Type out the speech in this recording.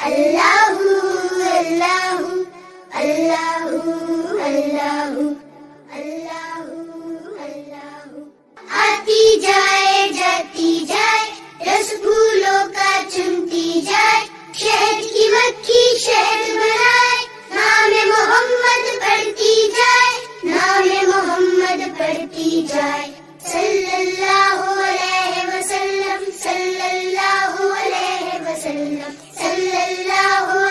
अल्लाहू अल्लाहू अल्लाहू अल्लाहू अल्लाहू अल्लाहू। आती जाए जाती जाए रस फूलों का चुनती जाए, शहद की मक्खी शहद बनाए, नाम मोहम्मद पढ़ती जाए, नाम मोहम्मद पढ़ती जाए। सल्लल्लाहु अलैहि वसल्लम सल्लल्लाहु अलैहि वसल्लम सल्लल्लाहु